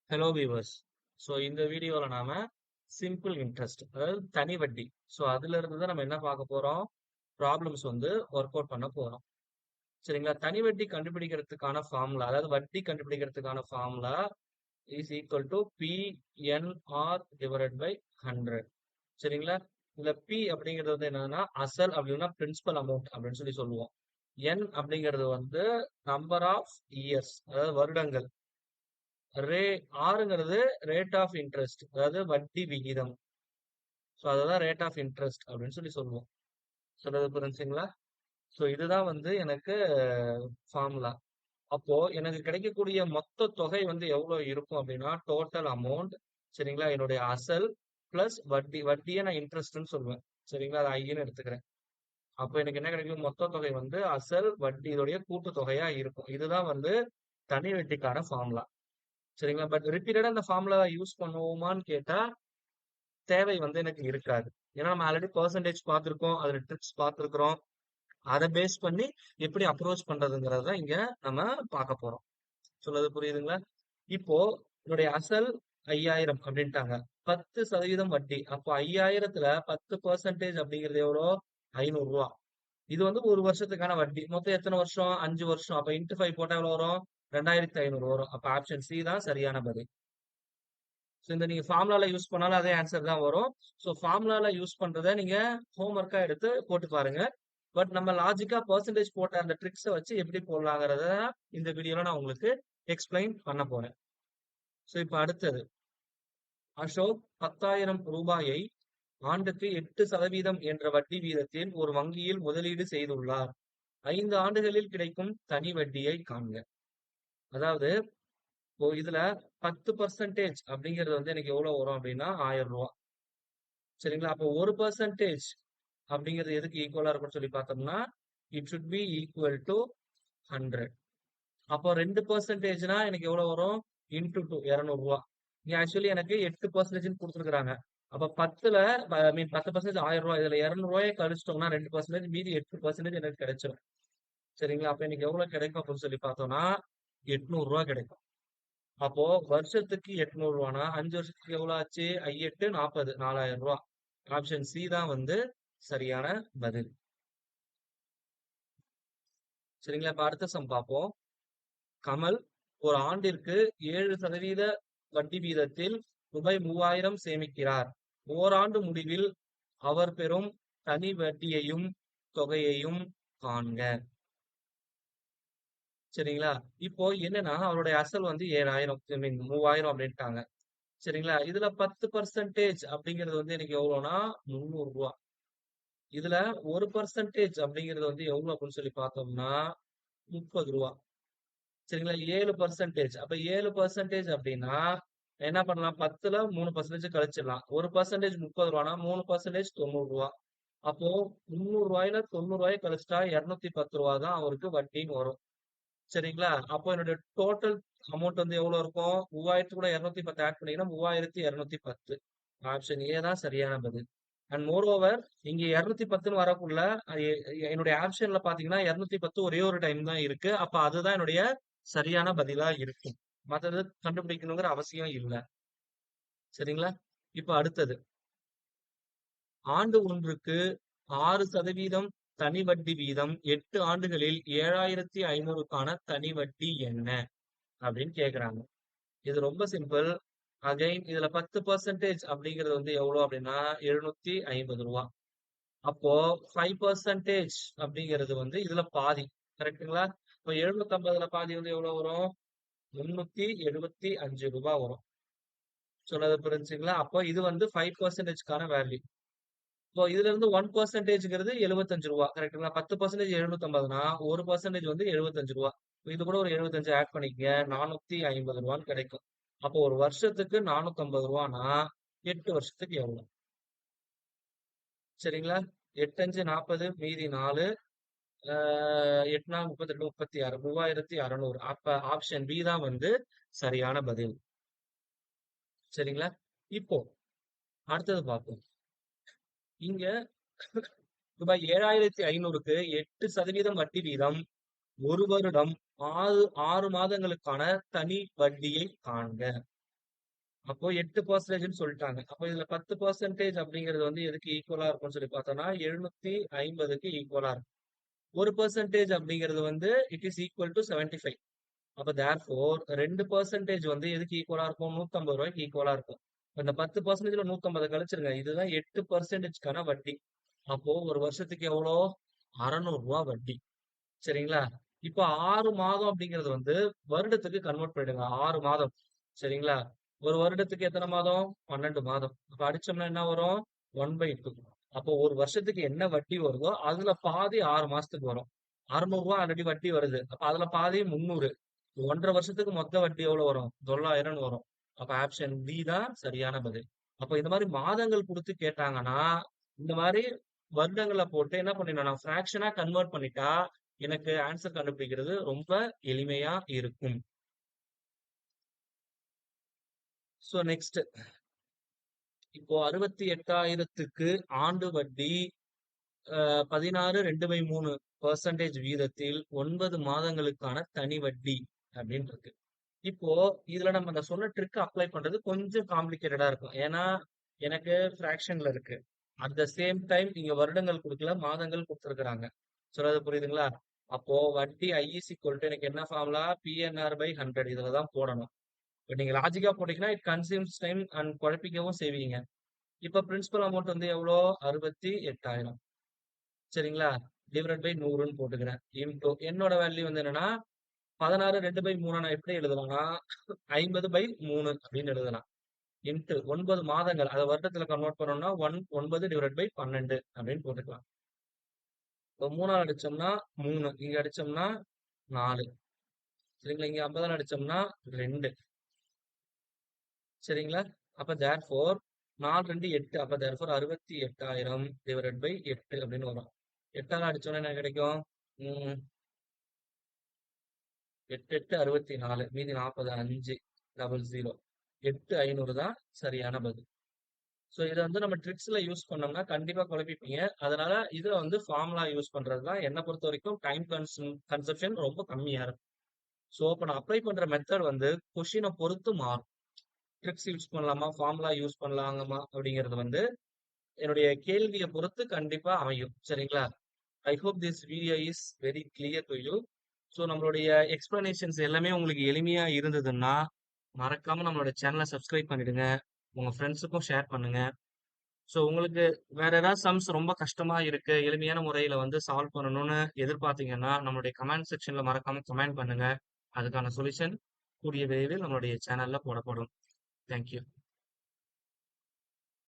Hello viewers. So இந்த வீடியோவில் நாம சிம்பிள் இன்ட்ரெஸ்ட் அதாவது தனி வட்டி. ஸோ அதுல இருந்து தான் நம்ம என்ன பார்க்க போறோம், ப்ராப்ளம்ஸ் வந்து ஒர்க் அவுட் பண்ண போறோம். சரிங்களா? தனி வட்டி கண்டுபிடிக்கிறதுக்கான ஃபார்முலா, அதாவது வட்டி கண்டுபிடிக்கிறதுக்கான formula is equal to PNR divided by 100. சரிங்களா? இதுல பி அப்படிங்கிறது வந்து என்னன்னா அசல், அப்படின்னா பிரின்சிபல் அமௌண்ட் அப்படின்னு சொல்லி சொல்லுவோம். என் அப்படிங்கிறது வந்து நம்பர் ஆஃப் இயர்ஸ், அதாவது வருடங்கள். ரே ஆறுங்கிறது ரேட் ஆஃப் இன்ட்ரெஸ்ட், அதாவது வட்டி விகிதம். ஸோ அதுதான் ரேட் ஆஃப் இன்ட்ரெஸ்ட் அப்படின்னு சொல்லி சொல்லுவோம். சொல்றது புரிஞ்சுங்களா? ஸோ இதுதான் வந்து எனக்கு ஃபார்முலா. அப்போ எனக்கு கிடைக்கக்கூடிய மொத்த தொகை வந்து எவ்வளவு இருக்கும் அப்படின்னா டோட்டல் அமௌண்ட். சரிங்களா? என்னுடைய அசல் பிளஸ் வட்டி, வட்டியை நான் இன்ட்ரெஸ்ட்னு சொல்லுவேன். சரிங்களா? அது ஐன்னு எடுத்துக்கிறேன். அப்போ எனக்கு என்ன கிடைக்கும், மொத்த தொகை வந்து அசல் வட்டி இதோடைய கூட்டு தொகையா இருக்கும். இதுதான் வந்து தனி வட்டிக்கான ஃபார்முலா. சரிங்களா? பட் ரிப்பீட்டடா இந்த ஃபார்முலா யூஸ் பண்ணுவோமான்னு கேட்டா தேவை வந்து எனக்கு இருக்காது. ஏன்னா நம்ம ஆல்ரெடி பெர்சன்டேஜ் பார்த்துருக்கோம், அதுல ட்ரிக்ஸ் பார்த்துருக்கிறோம். அதை பேஸ் பண்ணி எப்படி அப்ரோச் பண்றதுங்கிறத இங்க நம்ம பார்க்க போறோம். சொல்றது புரியுதுங்களா? இப்போ என்னுடைய அசல் 5000 அப்படின்ட்டாங்க. 10% வட்டி. அப்போ 5000த்துல 10% அப்படிங்கிறது எவ்வளோ, 500 ரூபா. இது வந்து ஒரு வருஷத்துக்கான வட்டி. மொத்தம் எத்தனை வருஷம், 5 வருஷம். அப்ப இன்ட்டு 5 போட்டா எவ்வளவு வரும், 2500 வரும். அப்ப ஆப்ஷன் சி தான் சரியான பதில். ஸோ இந்த நீங்க ஃபார்முலால யூஸ் பண்ணாலும் அதே ஆன்சர் தான் வரும். ஸோ ஃபார்முலால யூஸ் பண்றத நீங்க ஹோம்ஒர்க்கா எடுத்து போட்டு பாருங்க. பட் நம்ம லாஜிக்கா பெர்சன்டேஜ் போட்ட அந்த ட்ரிக்ஸை வச்சு எப்படி போடலாங்கிறத இந்த வீடியோல நான் உங்களுக்கு எக்ஸ்பிளைன் பண்ண போறேன். ஸோ இப்போ அடுத்தது, அசோக் 10,000 ரூபாயை ஆண்டுக்கு 8% என்ற வட்டி வீதத்தில் ஒரு வங்கியில் முதலீடு செய்துள்ளார். 5 ஆண்டுகளில் கிடைக்கும் தனி வட்டியை காண்க. அதாவது இப்போ இதுல 10% அப்படிங்கிறது வந்து எனக்கு எவ்வளவு வரும் அப்படின்னா 1000 ரூபாய். சரிங்களா? அப்போ 1% அப்படிங்கிறது எதுக்கு ஈக்குவலா இருக்கும்னு சொல்லி பார்த்தோம்னா it should be equal to 100. அப்போ 2%னா எனக்கு எவ்வளவு வரும், இன்டூ 2, 200 ரூபா. இங்க ஆக்சுவலி எனக்கு 8% கொடுத்துருக்காங்க. அப்ப 10ல ஐ மீன் 10% 1000 ரூபாய், இதுல 200 ரூபாயை கழிச்சிட்டோம்னா 2%, மீதி 8% எனக்கு கிடைச்சிடும். சரிங்களா? அப்ப எனக்கு எவ்வளவு கிடைக்கும் அப்படின்னு சொல்லி பார்த்தோம்னா 800 ரூபாய் கிடைக்கும். அப்போ வருஷத்துக்கு 800 ரூபானா 5 வருஷத்துக்கு எவ்வளவு ஆச்சு, 8 40, 4000 ரூபாய். ஆப்ஷன் சி தான் வந்து சரியான பதில். சரிங்களா? இப்ப அடுத்த சம் பார்ப்போம். கமல் ஒரு ஆண்டிற்கு 7% வட்டி வீதத்தில் ரூபாய் 3000 சேமிக்கிறார். ஓராண்டு முடிவில் அவர் பெறும் தனி வட்டியையும் தொகையையும் காண்க. சரிங்களா? இப்போ என்னன்னா அவருடைய அசல் வந்து 7,000, ஐ மீன் 3000 அப்படின்ட்டாங்க. சரிங்களா? இதுல 10% அப்படிங்கிறது வந்து எனக்கு எவ்வளவுனா 300 ரூபாய். இதுல 1% அப்படிங்கிறது வந்து எவ்வளவு அப்படின்னு சொல்லி பார்த்தோம்னா 30 ரூபாய். சரிங்களா? 7%. அப்ப 7% அப்படின்னா என்ன பண்ணலாம், 10ல 3% கழிச்சிடலாம். 1% 30 ரூபானா 3% 90 ரூபாய். அப்போ 300 ரூபாயில 90 ரூபாயை கழிச்சிட்டா 210 ரூபாய் தான் அவருக்கு வட்டின்னு வரும். சரிங்களா? அப்போ என்னுடைய டோட்டல் அமௌண்ட் வந்து எவ்வளவு இருக்கும், 3000 கூட 210 ஆட் பண்ணீங்கன்னா 3210. ஆப்ஷன் ஏ தான் சரியான பதில். அண்ட் மோர் ஓவர் இங்க 210ன்னு வரக்குள்ள என்னுடைய ஆப்ஷன்ல பாத்தீங்கன்னா 210 ஒரே ஒரு டைம் தான் இருக்கு. அப்ப அதுதான் என்னுடைய சரியான பதிலா இருக்கும். மத்தது கண்டுபிடிக்கணுங்கிற அவசியம் இல்லை. சரிங்களா? இப்ப அடுத்தது, ஆண்டு ஒன்றுக்கு 6% தனி வட்டி வீதம் 8 ஆண்டுகளில் 7,500க்கான தனி வட்டி என்ன அப்படின்னு கேக்குறாங்க. இது ரொம்ப சிம்பிள். அகைன் இதுல 10% அப்படிங்கிறது வந்து எவ்வளவு அப்படின்னா 750 ரூபாய். அப்போ 5% அப்படிங்கிறது வந்து இதுல பாதி. கரெக்ட்டுங்களா? இப்போ 750ல பாதி வந்து எவ்வளவு வரும், 375 ரூபாய் வரும். சொன்னது புரிஞ்சுங்களா? அப்போ இது வந்து 5%க்கான வேல்யூ. இப்போ இதுல இருந்து 1%ங்கிறது 75 ரூபாய். கரெக்ட்டுங்களா? 10% 750னா 1% வந்து 75 ரூபாய். இது கூட ஒரு 75 ஆட் பண்ணிக்கங்க, 450 ரூபான்னு கிடைக்கும். அப்போ ஒரு வருஷத்துக்கு 450 ரூபானா 8 வருஷத்துக்கு எவ்வளவு? சரிங்களா? 8 5 40, மீதி 4, 8 4 32, 36, 3600. அப்ப ஆப்ஷன் பி தான் வந்து சரியான பதில். சரிங்களா? இப்போ அடுத்தது பார்ப்போம். இங்க ரூபாய் 7,500க்கு 8% வட்டி வீதம் ஒரு வருடம் 6 மாதங்களுக்கான தனி வட்டியை காண்க. அப்போ 8% சொல்லிட்டாங்க. அப்போ இதுல 10% அப்படிங்கிறது வந்து எதுக்கு ஈக்குவலா இருக்கும்னு சொல்லி பார்த்தோம்னா 750க்கு ஈக்குவலா இருக்கும். 1% அப்படிங்கிறது வந்து இட் இஸ் ஈக்குவல் டு 75. அப்ப தேர்ஃபோர் 2% வந்து எதுக்கு ஈக்குவலா இருக்கும்? 150 ரூபாய்க்கு ஈக்குவலா இருக்கும். இப்ப இந்த 10%ல 150 கழிச்சிருங்க. இதுதான் 8%க்கான வட்டி. அப்போ ஒரு வருஷத்துக்கு எவ்வளோ? 600 ரூபாய் வட்டி. சரிங்களா? இப்போ 6 மாதம் அப்படிங்கிறது வந்து வருடத்துக்கு கன்வெர்ட் பண்ணிடுங்க. 6 மாதம். சரிங்களா? ஒரு வருடத்துக்கு எத்தனை மாதம்? 12 மாதம். அப்ப அடிச்சோம்னா என்ன வரும்? 1/2. அப்போ ஒரு வருஷத்துக்கு என்ன வட்டி வருதோ அதுல பாதி 6 மாசத்துக்கு வரும். 600 ரூபாய் ஆல்ரெடி வட்டி வருது. அப்ப அதுல பாதி 300. 1.5 வருஷத்துக்கு மொத்த வட்டி எவ்வளவு வரும்? 900 வரும். அப்ப ஆப்ஷன் டி தான் சரியான பதில். அப்ப இந்த மாதிரி மாதங்கள் கொடுத்து கேட்டாங்கன்னா, இந்த மாதிரி வருடங்களை போட்டு என்ன பண்ணிடணும்? ஃபிராக்ஷனா கன்வெர்ட் பண்ணிட்டா எனக்கு ஆன்சர் கண்டுபிடிக்கிறது ரொம்ப எளிமையா இருக்கும். சோ நெக்ஸ்ட், இப்போ 68,000க்கு ஆண்டு வட்டி 16.2/3% வீதத்தில் 9 மாதங்களுக்கான தனி வட்டி அப்படின்னு இருக்கு. இப்போ இதுல நம்ம அந்த சொன்ன ட்ரிக் அப்ளை பண்றது கொஞ்சம் காம்ப்ளிகேட்டடா இருக்கும். ஏன்னா எனக்கு ஃபிராக்ஷன்ல இருக்கு. அட் த சேம் டைம் இங்க வருடங்கள் கொடுக்கல, மாதங்கள் கொடுத்துருக்காங்க. சொல்றது புரியுதுங்களா? அப்போ வட்டி I is equal to எனக்கு என்ன ஃபார்முலா? PNR/100 இதுல தான் போடணும். இப்ப நீங்க லாஜிக்கா போட்டீங்கன்னா இட் கன்சியூம்ஸ் டைம் அண்ட் குழப்பிக்கவும் செய்வீங்க. இப்ப பிரின்சிபல் அமௌண்ட் வந்து எவ்வளோ? 68,000. சரிங்களா? டிவைட் பை 100ன்னு போட்டுக்கிறேன். இன்டூ என்னோட வேல்யூ வந்து என்னன்னா 16/2/3 நான் எப்படி எழுதலாம்னா 50/3 அப்படின்னு எழுதலாம். இன்ட்டு 9 மாதங்கள் அதை வருடத்துல கன்வெர்ட் பண்ணோம்னா 9 டிவைட் பை 12 அப்படின்னு போட்டுக்கலாம். இப்போ 3ஆல் அடிச்சோம்னா 3, இங்க அடிச்சோம்னா 4. சரிங்களா? இங்க 50ஆல் அடிச்சோம்னா 2. சரிங்களா? அப்ப தேர்ஃபோர் 4 2 8. அப்ப தேர்ஃபோர் 68,000 டிவைட் பை 8 அப்படின்னு வரும். 8ஆல் அடிச்சோம்னா என்ன கிடைக்கும்? 8 8 64, மீதி 40, 5 00. 8500 தான் சரியான பதில். ஸோ இதை வந்து நம்ம ட்ரிக்ஸ்ல யூஸ் பண்ணோம்னா கண்டிப்பா குழப்பிப்பீங்க. அதனால இதை வந்து ஃபார்முலா யூஸ் பண்றது தான் என்னை பொறுத்த வரைக்கும் டைம் கன்சப்ஷன் ரொம்ப கம்மியா இருக்கும். ஸோ இப்போ நான் அப்ளை பண்ற மெத்தட் வந்து கொஷினை பொறுத்து மாறும். ட்ரிக்ஸ் யூஸ் பண்ணலாமா, ஃபார்முலா யூஸ் பண்ணலாமா அப்படிங்கிறது வந்து என்னுடைய கேள்வியை பொறுத்து கண்டிப்பா அமையும். சரிங்களா? I hope this video is very clear to you. So நம்மளுடைய எக்ஸ்பிளனேஷன்ஸ் எல்லாமே உங்களுக்கு எளிமையா இருந்ததுன்னா மறக்காம நம்மளோட சேனலை சப்ஸ்கிரைப் பண்ணிடுங்க. உங்க ஃப்ரெண்ட்ஸுக்கும் ஷேர் பண்ணுங்க. ஸோ உங்களுக்கு வேற ஏதாவது சம்ஸ் ரொம்ப கஷ்டமா இருக்கு, எளிமையான முறையில வந்து சால்வ் பண்ணணும்னு எதிர்பார்த்தீங்கன்னா நம்மளுடைய கமெண்ட் செக்ஷன்ல மறக்காம கமெண்ட் பண்ணுங்க. அதுக்கான சொல்யூஷன் கூடிய விரைவில் நம்மளுடைய சேனல்ல போடப்படும். தேங்க்யூ.